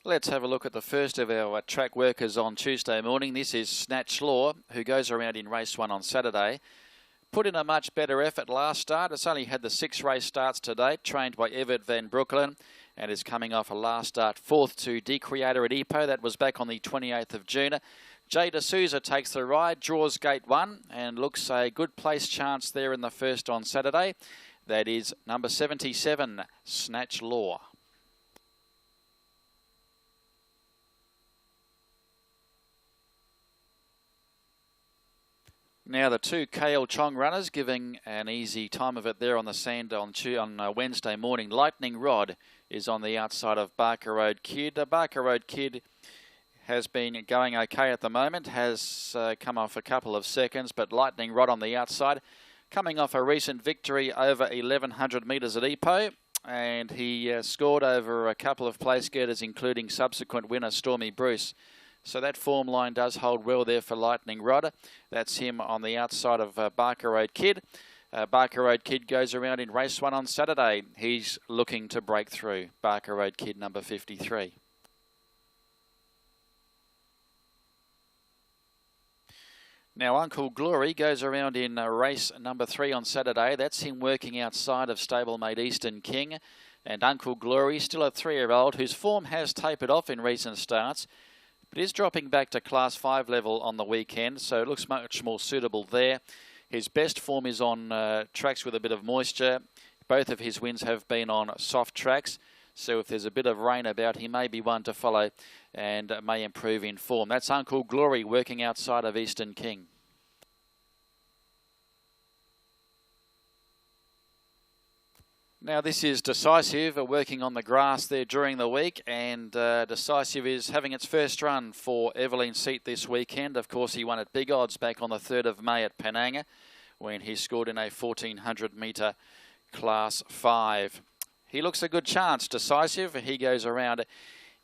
Let's have a look at the first of our track workers on Tuesday morning. This is Snatch Law, who goes around in race 1 on Saturday. Put in a much better effort last start. It's only had the 6 race starts to date, trained by Everett van Brooklyn, and is coming off a last start 4th to Decreator at Ipoh. That was back on the 28th of June. Jay D'Souza takes the ride, draws gate 1, and looks a good place chance there in the first on Saturday. That is number 77, Snatch Law. Now the two KL Chong runners giving an easy time of it there on the sand on Wednesday morning. Lightning Rod is on the outside of Barker Road Kid. Barker Road Kid has been going okay at the moment, has come off a couple of seconds, but Lightning Rod on the outside, coming off a recent victory over 1100 metres at Ipoh, and he scored over a couple of place getters, including subsequent winner Stormy Bruce. So that form line does hold well there for Lightning Rod. That's him on the outside of Barker Road Kid. Barker Road Kid goes around in race 1 on Saturday. He's looking to break through. Barker Road Kid number 53. Now Uncle Glory goes around in race number 3 on Saturday. That's him working outside of stablemate Eastern King. And Uncle Glory, still a 3-year-old whose form has tapered off in recent starts, but is dropping back to Class 5 level on the weekend, so it looks much more suitable there. His best form is on tracks with a bit of moisture. Both of his wins have been on soft tracks, so if there's a bit of rain about, he may be one to follow and may improve in form. That's Uncle Glory working outside of Eastern King. Now this is Decisive, working on the grass there during the week, and Decisive is having its first run for Evelyn Seat this weekend. Of course, he won at big odds back on the 3rd of May at Penang when he scored in a 1400 metre Class 5. He looks a good chance, Decisive. He goes around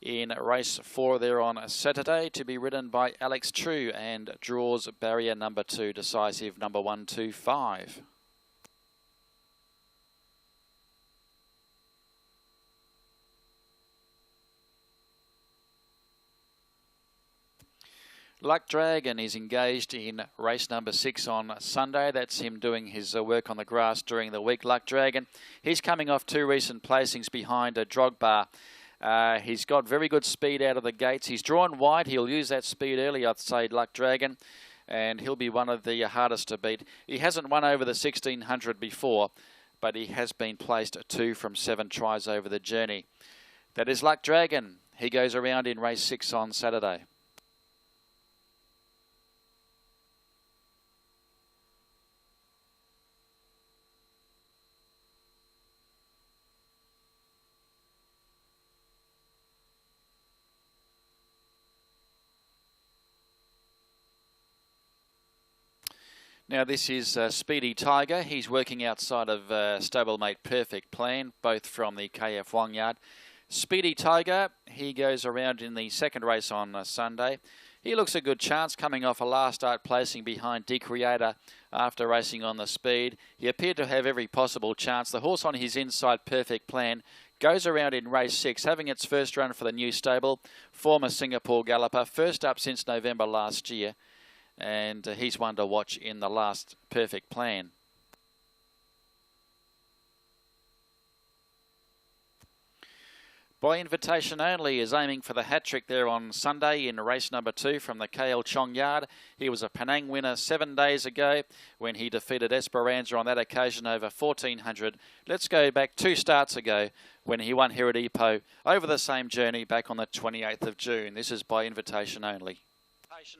in race 4 there on Saturday to be ridden by Alex True and draws barrier number 2, Decisive number 125. Luck Dragon is engaged in race number 6 on Sunday. That's him doing his work on the grass during the week. Luck Dragon, he's coming off 2 recent placings behind Drogba. He's got very good speed out of the gates. He's drawn wide. He'll use that speed early, I'd say, Luck Dragon, and he'll be one of the hardest to beat. He hasn't won over the 1600 before, but he has been placed 2 from 7 tries over the journey. That is Luck Dragon. He goes around in race 6 on Saturday. Now this is Speedy Tiger. He's working outside of stablemate Perfect Plan, both from the KF Wong Yard. Speedy Tiger, he goes around in the 2nd race on Sunday. He looks a good chance, coming off a last start placing behind Decreator after racing on the speed. He appeared to have every possible chance. The horse on his inside, Perfect Plan, goes around in race 6, having its first run for the new stable. Former Singapore galloper, first up since November last year. And he's one to watch in the last Perfect Plan. By invitation only is aiming for the hat-trick there on Sunday in race number 2 from the KL Chong Yard. He was a Penang winner 7 days ago when he defeated Esperanza on that occasion over 1400. Let's go back 2 starts ago when he won here at Ipoh over the same journey back on the 28th of June. This is by invitation only.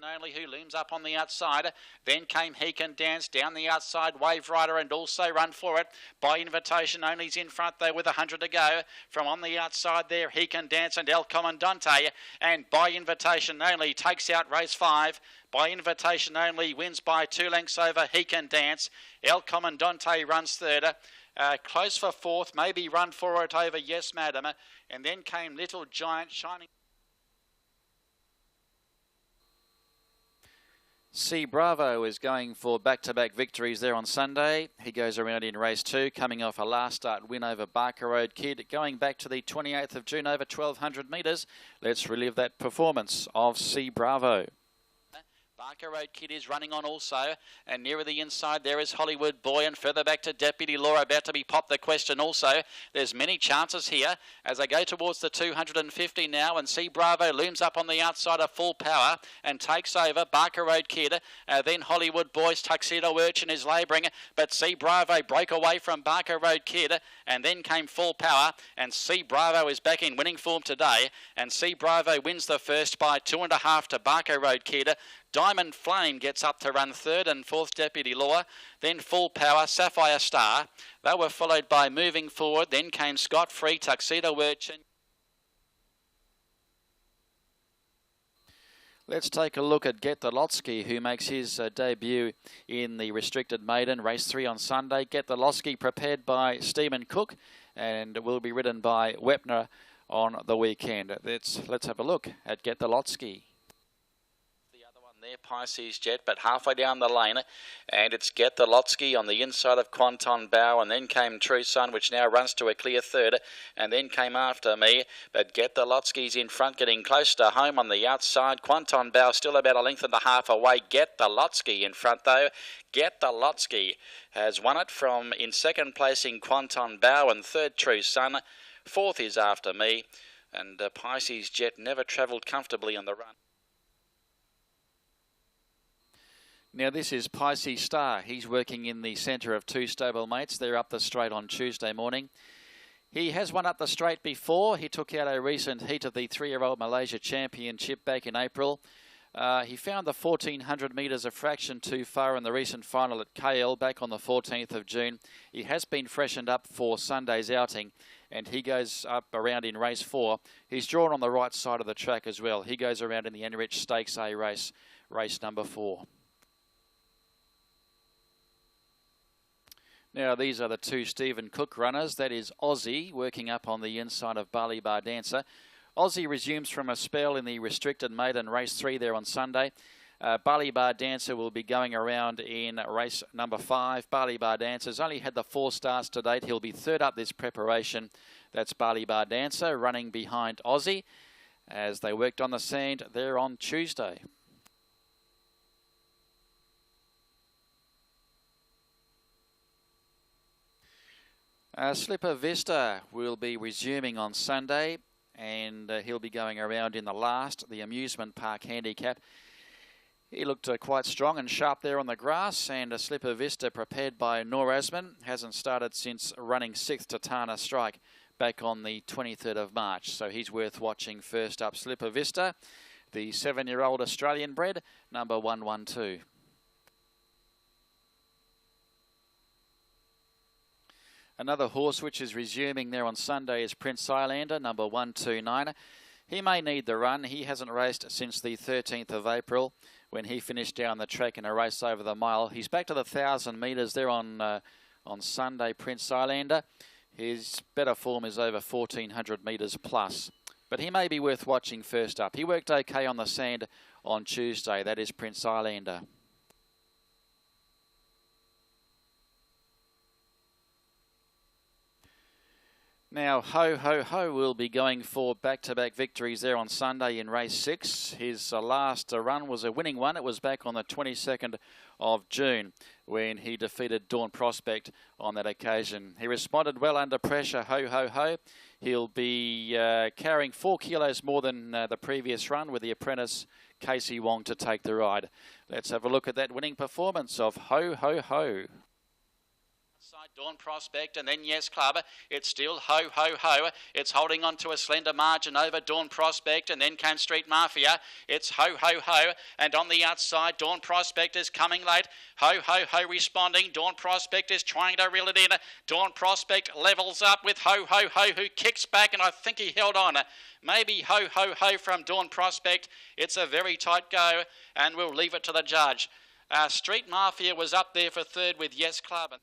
Only, who looms up on the outside. Then came He Can Dance down the outside, Wave Rider, and also Run For It. By invitation only's in front there with 100 to go. From on the outside there, He Can Dance and El Comandante. And by invitation only takes out race 5. By invitation only wins by 2 lengths over He Can Dance. El Comandante runs 3rd. Close for 4th, maybe Run For It over Yes Madam. And then came Little Giant Shining. C Bravo is going for back-to-back victories there on Sunday. He goes around in race 2, coming off a last start win over Barker Road Kid, going back to the 28th of June over 1,200 metres. Let's relive that performance of C Bravo. Barker Road Kid is running on also, and nearer the inside there is Hollywood Boy, and further back to Deputy Law, about to be popped the question also. There's many chances here as they go towards the 250 now, and C Bravo looms up on the outside of full power and takes over Barker Road Kid. Then Hollywood Boy's Tuxedo Urchin is labouring, but C Bravo broke away from Barker Road Kid, and then came full power, and C Bravo is back in winning form today, and C Bravo wins the first by 2.5 to Barker Road Kid. Diamond Flame gets up to run third, and fourth Deputy Law, then Full Power, Sapphire Star. They were followed by Moving Forward, then came Scott Free, Tuxedo Urchin. Let's take a look at Get the Lotsky, who makes his debut in the Restricted Maiden, race 3 on Sunday. Get the Lotsky prepared by Stephen Cook and will be ridden by Wepner on the weekend. Let's have a look at Get the Lotsky. There, Pisces Jet, but halfway down the lane, and it's Get the Lotsky on the inside of Quanton Bow, and then came True Sun, which now runs to a clear third, and then came After Me, but Get the Lotsky's in front, getting close to home on the outside. Quanton Bow still about a length and a half away. Get the Lotsky in front though. Get the Lotsky has won it from in second place in Quanton Bow, and third True Sun. Fourth is After Me, and Pisces Jet never travelled comfortably on the run. Now this is Pisces Star. He's working in the centre of two stablemates. They're up the straight on Tuesday morning. He has won up the straight before. He took out a recent heat of the 3-year-old Malaysia Championship back in April. He found the 1,400 metres a fraction too far in the recent final at KL back on the 14th of June. He has been freshened up for Sunday's outing, and he goes up around in race 4. He's drawn on the right side of the track as well. He goes around in the Enrich Stakes A race, race number 4. Now, these are the two Stephen Cook runners. That is Aussie, working up on the inside of Bali Bar Dancer. Aussie resumes from a spell in the Restricted Maiden race 3 there on Sunday. Bali Bar Dancer will be going around in race number 5. Bali Bar Dancer's only had the 4 starts to date. He'll be third up this preparation. That's Bali Bar Dancer running behind Aussie as they worked on the sand there on Tuesday. Slipper Vista will be resuming on Sunday, and he'll be going around in the amusement park handicap. He looked quite strong and sharp there on the grass, and Slipper Vista, prepared by Norazman, hasn't started since running 6th to Tana Strike back on the 23rd of March. So he's worth watching. First up, Slipper Vista, the 7-year-old Australian bred, number 112. Another horse which is resuming there on Sunday is Prince Islander, number 129. He may need the run. He hasn't raced since the 13th of April when he finished down the track in a race over the mile. He's back to the 1,000 metres there on Sunday, Prince Islander. His better form is over 1,400 metres plus. But he may be worth watching first up. He worked okay on the sand on Tuesday. That is Prince Islander. Now, Ho Ho Ho will be going for back-to-back victories there on Sunday in race 6. His last run was a winning one. It was back on the 22nd of June when he defeated Dawn Prospect on that occasion. He responded well under pressure, Ho Ho Ho. He'll be carrying 4 kilos more than the previous run with the apprentice Casey Wong to take the ride. Let's have a look at that winning performance of Ho Ho Ho. Dawn Prospect and then Yes Club. It's still Ho Ho Ho. It's holding on to a slender margin over Dawn Prospect, and then came Street Mafia. It's Ho Ho Ho, and on the outside Dawn Prospect is coming late. Ho Ho Ho responding. Dawn Prospect is trying to reel it in. Dawn Prospect levels up with Ho Ho Ho, who kicks back, and I think he held on. Maybe Ho Ho Ho from Dawn Prospect. It's a very tight go, and we'll leave it to the judge. Street Mafia was up there for third with Yes Club.